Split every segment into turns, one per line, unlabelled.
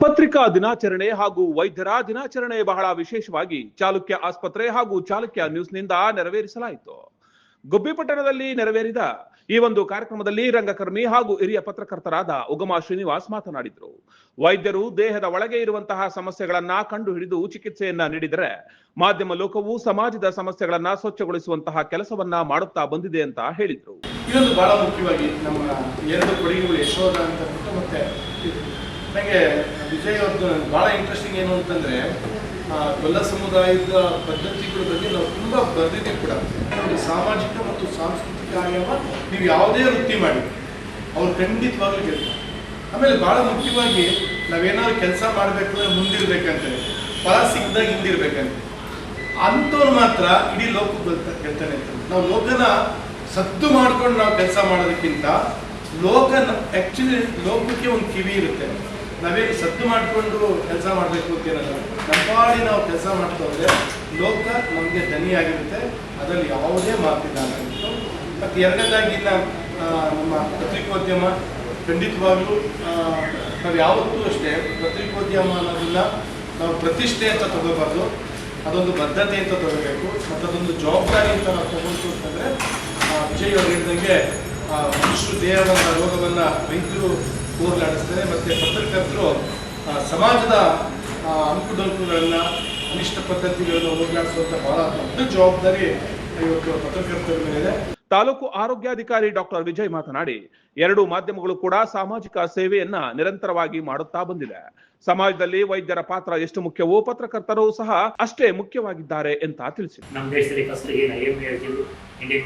ಪತ್ರಿಕಾ ದಿನಾಚರಣೆ ಹಾಗೂ ವೈದ್ಯರ ದಿನಾಚರಣೆ ಬಹಳ ವಿಶೇಷವಾಗಿ ಚಾಲುಕ್ಯ ಆಸ್ಪತ್ರೆ ಹಾಗೂ ಚಾಲುಕ್ಯ ನ್ಯೂಸ್ನಿಂದ ನೆರವೇರಿಸಲಾಯಿತು. ಗುಬ್ಬಿಪಟ್ಟಣದಲ್ಲಿ ನೆರವೇರಿದ ಈ ಒಂದು ಕಾರ್ಯಕ್ರಮದಲ್ಲಿ ರಂಗಕರ್ಮಿ ಹಾಗೂ ಹಿರಿಯ ಪತ್ರಕರ್ತರಾದ ಉಗಮಾ ಶ್ರೀನಿವಾಸ್ ಮಾತನಾಡಿದರು. ವೈದ್ಯರು ದೇಹದ ಒಳಗೆ ಇರುವಂತಹ ಸಮಸ್ಯೆಗಳನ್ನ ಕಂಡು ಹಿಡಿದು ಚಿಕಿತ್ಸೆಯನ್ನ ನೀಡಿದರೆ ಮಾಧ್ಯಮ ಲೋಕವು ಸಮಾಜದ ಸಮಸ್ಯೆಗಳನ್ನ ಸ್ವಚ್ಛಗೊಳಿಸುವಂತಹ ಕೆಲಸವನ್ನ ಮಾಡುತ್ತಾ ಬಂದಿದೆ ಅಂತ ಹೇಳಿದರು.
ಇದೊಂದು ಬಹಳ ಮುಖ್ಯವಾಗಿ ನಮ್ಮ ಎರಡು ಕೊಡುಗೆಗಳು ಯಶೋಧ ಅಂತ ಮತ್ತೆ ನನಗೆ ವಿಜಯ್ ಅವ್ರದ್ದು ಭಾಳ ಇಂಟ್ರೆಸ್ಟಿಂಗ್ ಏನು ಅಂತಂದರೆ ಗೊಲ್ಲ ಸಮುದಾಯದ ಪದ್ಧತಿಗಳ ಬಗ್ಗೆ ನಾವು ತುಂಬ ಬರೆದಿದ್ದೀವಿ ಕೂಡ. ಒಂದು ಸಾಮಾಜಿಕ ಮತ್ತು ಸಾಂಸ್ಕೃತಿಕ ಆಯಾಮ ನೀವು ಯಾವುದೇ ವೃತ್ತಿ ಮಾಡಿ ಅವ್ರು ಖಂಡಿತವಾಗ್ಲೂ ಗೆಲ್ತಾರೆ. ಆಮೇಲೆ ಭಾಳ ಮುಖ್ಯವಾಗಿ ನಾವೇನಾದ್ರು ಕೆಲಸ ಮಾಡಬೇಕು ಅಂದರೆ ಮುಂದಿರ್ಬೇಕಂತೆ, ಫಲ ಸಿಕ್ಕಿದಾಗ ಹಿಂದಿರ್ಬೇಕಂತೆ, ಅಂಥವ್ರು ಮಾತ್ರ ಇಡೀ ಲೋಕಕ್ಕೆ ಗೆಲ್ತಾನೆ ಇರ್ತಾರೆ. ನಾವು ಲೋಕನ ಸದ್ದು ಮಾಡ್ಕೊಂಡು ನಾವು ಕೆಲಸ ಮಾಡೋದಕ್ಕಿಂತ ಆ್ಯಕ್ಚುಲಿ ಲೋಕಕ್ಕೆ ಒಂದು ಕಿವಿ ಇರುತ್ತೆ. ನಾವೇನು ಸದ್ದು ಮಾಡಿಕೊಂಡು ಕೆಲಸ ಮಾಡಬೇಕು ಅಂತೇನಲ್ಲ, ನಮ್ಮಾಡಿ ನಾವು ಕೆಲಸ ಮಾಡ್ತಾ ಹೋದರೆ ಲೋಕ ನಮಗೆ ದನಿಯಾಗಿರುತ್ತೆ, ಅದರಲ್ಲಿ ಯಾವುದೇ ಮಾತಿಲ್ಲ ಅಂತಿತ್ತು. ಮತ್ತು ಎರಡನೇದಾಗಿ ನಮ್ಮ ಪತ್ರಿಕೋದ್ಯಮ ಖಂಡಿತವಾಗ್ಲೂ ನಾವು ಯಾವತ್ತೂ ಅಷ್ಟೇ ಪತ್ರಿಕೋದ್ಯಮ ಅನ್ನೋದನ್ನ ನಾವು ಪ್ರತಿಷ್ಠೆ ಅಂತ ತಗೋಬಾರ್ದು, ಅದೊಂದು ಬದ್ಧತೆ ಅಂತ ತಗೋಬೇಕು ಮತ್ತು ಅದೊಂದು ಜವಾಬ್ದಾರಿ ಅಂತ ನಾವು ತಗೊಂಡು ಅಂತಂದರೆ ವಿಜಯ್ ಅವರು ಹೇಳಿದಂಗೆ ಮನುಷ್ಯರು ದೇಹದ ರೋಗವನ್ನು ವೈದ್ಯರು ಹೋಗಲಾಡಿಸ್ತಾರೆ ಮತ್ತು ಪತ್ರಕರ್ತರು ಸಮಾಜದ ಅಂಕುಡೊಂಕುಗಳನ್ನು ಅನಿಷ್ಟ ಪದ್ಧತಿಗಳನ್ನು ಹೋಗಲಾಡಿಸುವಂಥ ಬಹಳ ದೊಡ್ಡ ಜವಾಬ್ದಾರಿ ಇವತ್ತು ಪತ್ರಕರ್ತರ ಮೇಲಿದೆ.
ತಾಲೂಕು ಆರೋಗ್ಯಾಧಿಕಾರಿ ಡಾಕ್ಟರ್ ವಿಜಯ್ ಮಾತನಾಡಿ, ಎರಡು ಮಾಧ್ಯಮಗಳು ಕೂಡ ಸಾಮಾಜಿಕ ಸೇವೆಯನ್ನ ನಿರಂತರವಾಗಿ ಮಾಡುತ್ತಾ ಬಂದಿದೆ. ಸಮಾಜದಲ್ಲಿ ವೈದ್ಯರ ಪಾತ್ರ ಎಷ್ಟು ಮುಖ್ಯವೋ ಪತ್ರಕರ್ತರು ಸಹ ಅಷ್ಟೇ ಮುಖ್ಯವಾಗಿದ್ದಾರೆ ಅಂತ ತಿಳಿಸಿದರು.
ನಮ್ಮ ದೇಶದಲ್ಲಿ ಫಸ್ಟ್ ಏನು ಇಂಡಿಯನ್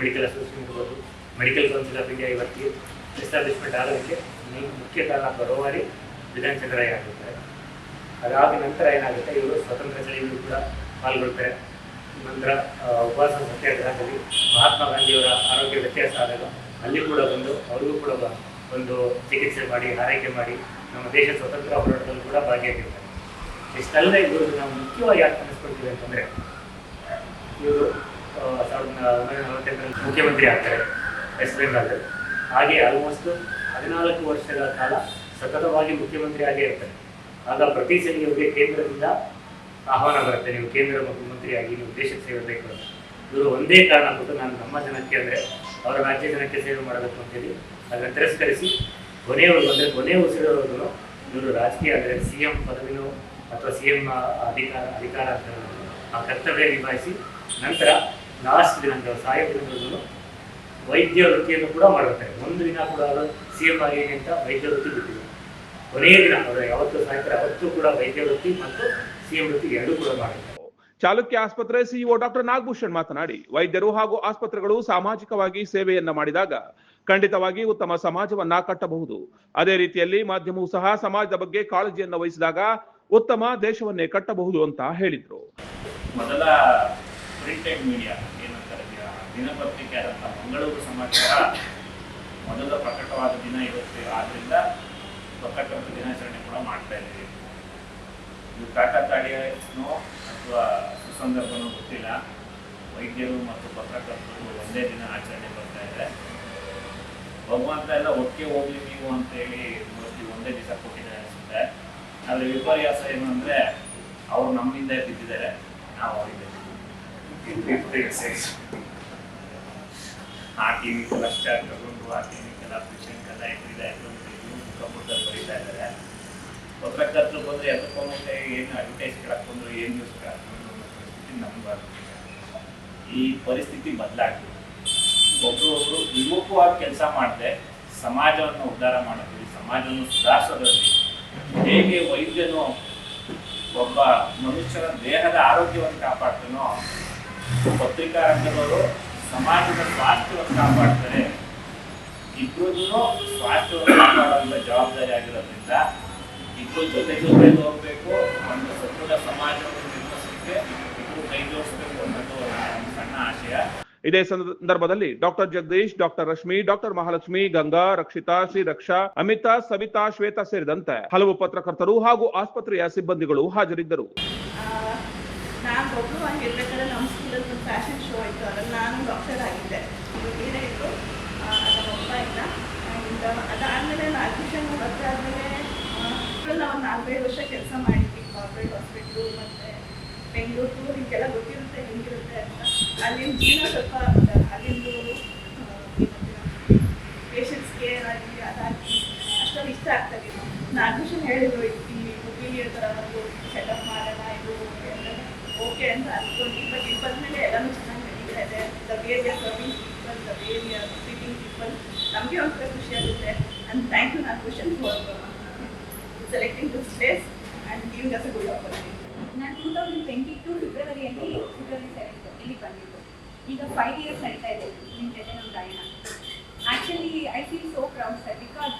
ಮೆಡಿಕಲ್ ಅಸೋಸಿಯೇಷನ್ ಇರ್ಬೋದು, ಮೆಡಿಕಲ್ ಕೌನ್ಸಿಲ್ ಆಫ್ ಇಂಡಿಯಾ ಇವತ್ತಿಗೆ ಎಸ್ಟಾಬ್ಲಿಷ್ಮೆಂಟ್ ಆಗೋದಕ್ಕೆ ಮುಖ್ಯ ಕಾರಣ ಬರೋವಾರಿ ವಿಧಾನ್ ಚಂದ್ರಯ್ಯ ಆಗಿರ್ತಾರೆ. ಅದಾದ ನಂತರ ಏನಾಗುತ್ತೆ, ಇವರು ಸ್ವತಂತ್ರ ಚಳವಳಿಯಲ್ಲೂ ಕೂಡ ಪಾಲ್ಗೊಳ್ತಾರೆ. ನಂತರ ಉಪವಾಸ ಸತ್ಯಾಗ್ರಹದಲ್ಲಿ ಮಹಾತ್ಮ ಗಾಂಧಿಯವರ ಆರೋಗ್ಯ ವ್ಯತ್ಯಾಸ ಆದಾಗ ಅಲ್ಲಿ ಕೂಡ ಬಂದು ಅವ್ರಿಗೂ ಕೂಡ ಒಂದು ಚಿಕಿತ್ಸೆ ಮಾಡಿ ಆರೈಕೆ ಮಾಡಿ ನಮ್ಮ ದೇಶ ಸ್ವತಂತ್ರ ಹೋರಾಟದಲ್ಲೂ ಕೂಡ ಭಾಗಿಯಾಗಿರ್ತಾರೆ. ಇಷ್ಟಲ್ಲದೆ ಇವರು ನಾವು ಮುಖ್ಯವಾಗಿ ಯಾಕೆ ಅನಿಸ್ಕೊಳ್ತೀವಿ ಅಂತಂದರೆ, ಇವರು 1948ರಲ್ಲಿ ಮುಖ್ಯಮಂತ್ರಿ ಆಗ್ತಾರೆ ವೆಸ್ಟ್ ಬೆಂಗಾಲ್. ಹಾಗೆ ಆಲ್ಮೋಸ್ಟ್ 14 ವರ್ಷಗಳ ಕಾಲ ಸತತವಾಗಿ ಮುಖ್ಯಮಂತ್ರಿ ಆಗೇ ಇರ್ತಾರೆ. ಆಗ ಪ್ರತಿ ಸಲ ಇವರಿಗೆ ಕೇಂದ್ರದಿಂದ ಆಹ್ವಾನ ಬರುತ್ತೆ, ನೀವು ಕೇಂದ್ರ ಮುಖ್ಯಮಂತ್ರಿಯಾಗಿ ನೀವು ದೇಶಕ್ಕೆ ಸೇವೆ ಬೇಕು ಅಂತ. ಇವರು ಒಂದೇ ಕಾರಣ ಕೊಟ್ಟು ನಾನು ನಮ್ಮ ಜನಕ್ಕೆ ಅಂದರೆ ಅವರ ರಾಜ್ಯ ಜನಕ್ಕೆ ಸೇವೆ ಮಾಡಬೇಕು ಅಂತೇಳಿ ಅದನ್ನು ತಿರಸ್ಕರಿಸಿ ಕೊನೆಯವರೆಗೂ ಅಂದರೆ ಕೊನೆಯ ಉಸಿರೋವರೆಗೂ ಇವರು ರಾಜಕೀಯ ಅಂದರೆ CM ಪದವಿನೋ ಅಥವಾ CM ಅಧಿಕಾರ ಅಂತ ಆ ಕರ್ತವ್ಯ ನಿಭಾಯಿಸಿ ನಂತರ ಲಾಸ್ಟ್ ದಿನ ಸಾಯೋ ದಿನಗಳಿಗೂ ವೈದ್ಯ ವೃತ್ತಿಯನ್ನು ಕೂಡ ಮಾಡಿರ್ತಾರೆ. ಒಂದು ದಿನ ಕೂಡ ಅವರು CM ಆಗಿ ಅಂತ ವೈದ್ಯ ವೃತ್ತಿ ಬಿಟ್ಟಿದ್ದಾರೆ. ಕೊನೆಯ ದಿನ ಅವರು ಯಾವತ್ತು ಸಾಯ್ತಾರೆ ಅವತ್ತು ಕೂಡ ವೈದ್ಯ ವೃತ್ತಿ ಮತ್ತು CM ವೃತ್ತಿ ಎರಡೂ ಕೂಡ ಮಾಡಿದ್ದಾರೆ.
ಚಾಲುಕ್ಯ ಆಸ್ಪತ್ರೆ ಸಿಇಒ ಡಾಕ್ಟರ್ ನಾಗಭೂಷಣ್ ಮಾತನಾಡಿ, ವೈದ್ಯರು ಹಾಗೂ ಆಸ್ಪತ್ರೆಗಳು ಸಾಮಾಜಿಕವಾಗಿ ಸೇವೆಯನ್ನ ಮಾಡಿದಾಗ ಖಂಡಿತವಾಗಿ ಉತ್ತಮ ಸಮಾಜವನ್ನ ಕಟ್ಟಬಹುದು. ಅದೇ ರೀತಿಯಲ್ಲಿ ಮಾಧ್ಯಮವು ಸಹ ಸಮಾಜದ ಬಗ್ಗೆ ಕಾಳಜಿಯನ್ನು ವಹಿಸಿದಾಗ ಉತ್ತಮ ದೇಶವನ್ನೇ ಕಟ್ಟಬಹುದು ಅಂತ ಹೇಳಿದ್ರು.
ಮೊದಲ ಪ್ರಿಂಟೆಡ್ ಮೀಡಿಯಾ ಏನಂತಾರೆ ದಿನಪತ್ರಿಕೆ ಆದಂಥ ಮಂಗಳೂರು ಸಮಾಚಾರ ಮೊದಲ ಪ್ರಕಟವಾದ ದಿನ ಇವತ್ತು. ಆದ್ದರಿಂದ ಪ್ರಕಟವಾದ ದಿನಾಚರಣೆ ಕೂಡ ಮಾಡ್ತಾ ಇದ್ದೀವಿ. ಇದು ಕಾಕತಾಳೀಯನೋ ಅಥವಾ ಸುಸಂದರ್ಭನೋ ಗೊತ್ತಿಲ್ಲ, ವೈದ್ಯರು ಮತ್ತು ಪತ್ರಕರ್ತರು ಒಂದೇ ದಿನ ಆಚರಣೆ ಬರ್ತಾ ಇದೆ. ಭಗವಂತ ಎಲ್ಲ ಒಟ್ಟಿಗೆ ಹೋಗ್ಲಿ ನೀವು ಅಂತೇಳಿ ಮೋಸ್ಟ್ಲಿ ಒಂದೇ ದಿವಸ ಕೊಟ್ಟಿದ್ದಾರೆ ಅನಿಸುತ್ತೆ. ಆದರೆ ವಿಪರ್ಯಾಸ ಏನು ಅಂದರೆ ಅವರು ನಮ್ಮಿಂದ ಬಿದ್ದಿದ್ದಾರೆ, ನಾವು ಅವರಿಂದ ಆ ಟಿವಿಗೆಲ್ಲ ಸ್ಟಾರ್ಟ್ ತಗೊಂಡು ಆ ಟಿವಿಗೆಲ್ಲ ಪೇಷಂಟ್ಗೆಲ್ಲ ಎದುರಿದೆ ಮುಖಪುಟದಲ್ಲಿ ಬರೀತಾ ಇದ್ದಾರೆ. ಪತ್ರಕರ್ತರು ಬಂದರೆ ಎದಕ್ಕೊಂಡೆ ಏನು ಅಡ್ವರ್ಟೈಸ್ ಕೇಳಕ್ಕೊಂಡ್ರು ಏನು ನ್ಯೂಸ್ ಕೇಳಕ್ಕೊಂಡ್ರು ಅನ್ನೋ ಪರಿಸ್ಥಿತಿ ನಮ್ಗೆ ಈ ಪರಿಸ್ಥಿತಿ ಬದಲಾಗ್ತದೆ. ಒಬ್ಬರು ವಿಮುಖವಾಗಿ ಕೆಲಸ ಮಾಡದೆ ಸಮಾಜವನ್ನು ಉದ್ಧಾರ ಮಾಡೋದ್ರಲ್ಲಿ, ಸಮಾಜವನ್ನು ಸುಧಾರಿಸೋದ್ರಲ್ಲಿ ಹೇಗೆ ವೈದ್ಯನು ಒಬ್ಬ ಮನುಷ್ಯನ ದೇಹದ ಆರೋಗ್ಯವನ್ನು ಕಾಪಾಡ್ತಾನೋ, ಪತ್ರಿಕಾ ರಂಗದವರು ಸಮಾಜದ ಸ್ವಾಸ್ಥ್ಯವನ್ನು ಕಾಪಾಡ್ತಾರೆ. ಇಬ್ಬರೂ ಸ್ವಾಸ್ಥ್ಯವನ್ನು ಕಾಪಾಡುವಂಥ ಜವಾಬ್ದಾರಿ ಆಗಿರೋದ್ರಿಂದ ಇಬ್ಬರು ಜೊತೆ ಹೋಗಬೇಕು. ಒಂದು ಸದೃಢ ಸಮಾಜವನ್ನು ನಿರ್ಮಿಸಲಿಕ್ಕೆ ಇಬ್ಬರು ಕೈ ಜೋಡಿಸಬೇಕು ಅನ್ನೋದು ಸಣ್ಣ ಆಶಯ.
ಇದೇ ಸಂದರ್ಭದಲ್ಲಿ doctor Jagadish, doctor Rashmi, doctor Mahalakshmi, Ganga, Rakshita, Shreeraksha, Amita, Savita, Shweta ಸೇರಿದಂತೆ ಹಲವು ಪತ್ರಕರ್ತರು ಹಾಗೂ ಆಸ್ಪತ್ರೆಯ ಸಿಬ್ಬಂದಿಗಳು ಹಾಜರಿದ್ದರು.
ನಾನು ಒಬ್ಬರು ನಮ್ಮ ಸ್ಕೂಲಲ್ಲಿ ಒಂದು ಫ್ಯಾಷನ್ ಶೋ ಆಯಿತು, ಅದನ್ನು ನಾನು ಡಾಕ್ಟರ್ ಆಗಿದ್ದೆ. ಬೇರೆ ಇತ್ತು, ನಮ್ಮ ಒಬ್ಬ ಇಲ್ಲ. ಅದಾದಮೇಲೆ ನಾನು ಅಡ್ಮಿಷನ್ ಬರ್ತಾ ಆದಮೇಲೆ ನಾವು 4-5 ವರ್ಷ ಕೆಲಸ ಮಾಡಿದ್ವಿ ಕಾರ್ಪೊರೇಟ್ ಹಾಸ್ಪಿಟ್ಲು ಮತ್ತು ಬೆಂಗಳೂರು ನಿಮಗೆಲ್ಲ ಗೊತ್ತಿರುತ್ತೆ ಹೆಂಗಿರುತ್ತೆ ಅಂತ. ಅಲ್ಲಿನ ಜೀವನ ಸ್ವಲ್ಪ ಅಲ್ಲಿಂದು ಪೇಷಂಟ್ಸ್ ಕೇರ್ ಆಗಲಿ ಅದಾಗಲಿ ಅಷ್ಟೊಂದು ಇಷ್ಟ ಆಗ್ತದೆ. ನಾಗಭೂಷಣ್ ಹೇಳಿದ್ರು ಇಲ್ಲಿ ಥರ ಒಂದು ಸೆಟಪ್ ಮಾಡೋಣ ಇದು ಓಕೆ ಅಂತ ಅಂದ್ಕೊಂಡು, ಬಟ್ ಇಲ್ಲಿ ಬಂದಮೇಲೆ ಎಲ್ಲನೂ ಚೆನ್ನಾಗಿ ನಡೀತಾ ಇದೆ. The way we are serving people, the way we are treating people, ನಮಗೆ ಒಂಥರ ಖುಷಿ ಆಗುತ್ತೆ. And thank you Nagabhushan for selecting this place and giving us a good opportunity.
ನಾನು 2022 ಫೆಬ್ರವರಿಯಲ್ಲಿ ಫೆಬ್ರವರಿ 7 ಇಲ್ಲಿ ಬಂದಿದ್ದು. ಈಗ 5 years ನಡೀತಾ ಇದೆ ನಿಮ್ಮ ಜೊತೆ ನಮ್ಮ ಪ್ರಯಾಣ. Actually I feel so proud sir, because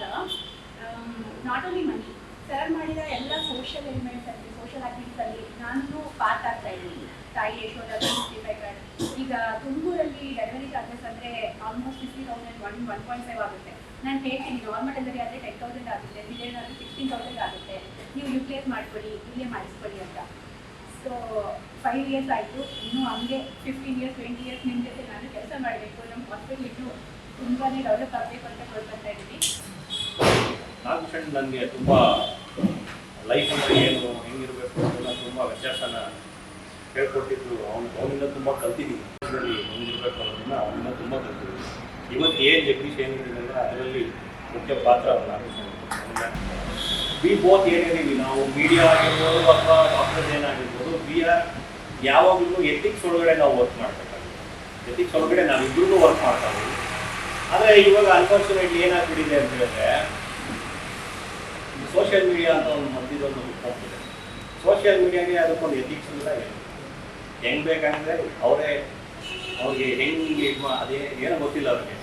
not only money sir ಮಾಡಿದ ಎಲ್ಲ ಸೋಷಿಯಲ್ ಎಲಿಮೆಂಟ್ಸ್ ಅಲ್ಲಿ, ಸೋಷಿಯಲ್ ಆಕ್ಟಿವಿಟೀಸಲ್ಲಿ ನಾನು ಪಾರ್ಟ್ ಆಗ್ತಾ ಇದ್ದೀನಿ. ತಾಯಿ ಯಶೋಧ 55 ಕಾರ್ಡ್. ಈಗ ತುಮಕೂರಲ್ಲಿ ಡೆಲಿವರಿ ಚಾರ್ಜಸ್ ಅಂದರೆ ಆಲ್ಮೋಸ್ಟ್ 50,000 1.5 ಆಗುತ್ತೆ. ನಾನು ಹೇಳ್ತೀನಿ ನಾರ್ಮಲ್ ಡೆಲಿವರಿ ಆದರೆ 10,000 ಆಗುತ್ತೆ, ಸಿಲೇನ್ ಆದರೆ 16,000 ಆಗುತ್ತೆ, ನೀವು ಯೂಟಿಲೈಸ್ ಮಾಡ್ಕೊಳ್ಳಿ, ಇಲ್ಲೇ ಮಾಡಿಸ್ಕೊಳ್ಳಿ ಅಂತ. ಸೊ 5 years ಆಯಿತು, ಇನ್ನೂ ಹಂಗೆ 15 years 20 years ನಿಮ್ಮ ಜೊತೆ ನಾನು ಕೆಲಸ ಮಾಡಬೇಕು. ನಮ್ಮ ಹಾಸ್ಪಿಟಲ್ ಇನ್ನೂ ತುಂಬಾ ಡೆವಲಪ್ ಆಗಬೇಕು ಅಂತ ಕೊಡ್ತಾ ಇದ್ದೀನಿ.
ನಾಗಭೂಷಣ್ ನನಗೆ ತುಂಬ ಲೈಫ್ ಅಂದರೆ ಏನು ಹೆಂಗಿರಬೇಕು ಅದನ್ನು ತುಂಬ ವ್ಯತ್ಯಾಸನ ಹೇಳ್ಕೊಟ್ಟಿದ್ರು. ಅವನಿಂದ ತುಂಬ ಕಲ್ತಿದ್ದೀನಿ. ಹೆಂಗಿರಬೇಕು ಅನ್ನೋದನ್ನು ಅವನಿಂದ ತುಂಬ ಕಲ್ತಿದ್ದೀನಿ. ಇವತ್ತು ಏನು ಜಗದೀಶ್ ಏನಿದೆ ಅಂದರೆ ಅದರಲ್ಲಿ ಮುಖ್ಯ ಪಾತ್ರ ನಾಗಭೂಷಣ್. ವಿ ಬೋತ್ ಏನಿದ್ದೀವಿ ನಾವು ಮೀಡಿಯಾ ಆಗಿರ್ಬೋದು ಅಥವಾ ಡಾಕ್ಟರ್ಸ್ ಏನಾಗಿರ್ಬೋದು, ವಿ ಆರ್ ಯಾವಾಗಲೂ ಎಥಿಕ್ಸ್ ಒಳಗಡೆ ನಾವು ವರ್ಕ್ ಮಾಡಬೇಕಾಗುತ್ತೆ. ಎಥಿಕ್ಸ್ ಒಳಗಡೆ ನಾವಿಬ್ಬರೂ ವರ್ಕ್ ಮಾಡ್ತಾ ಇದ್ದೀವಿ. ಆದರೆ ಇವಾಗ ಅನ್ಫಾರ್ಚುನೇಟ್ಲಿ ಏನಾಗ್ಬಿಟ್ಟಿದೆ ಅಂತ ಹೇಳಿದ್ರೆ, ಸೋಷಿಯಲ್ ಮೀಡಿಯಾ ಅಂತ ಒಂದು ಮಧ್ಯದೊಂದು ಹೋಗ್ತಿದೆ. ಸೋಷಿಯಲ್ ಮೀಡಿಯಾಗೆ ಅದಕ್ಕೊಂದು ಎಥಿಕ್ಸ್ ಇಲ್ಲ, ಹೆಂಗೆ ಬೇಕಂದರೆ ಅವ್ರಿಗೆ ಹೆಂಗೆ ಅದೇ ಏನೋ ಗೊತ್ತಿಲ್ಲ ಅವ್ರಿಗೆ.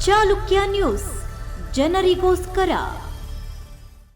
ಚಾಲುಕ್ಯ ನ್ಯೂಸ್ ಜನರಿಗೋಸ್ಕರ.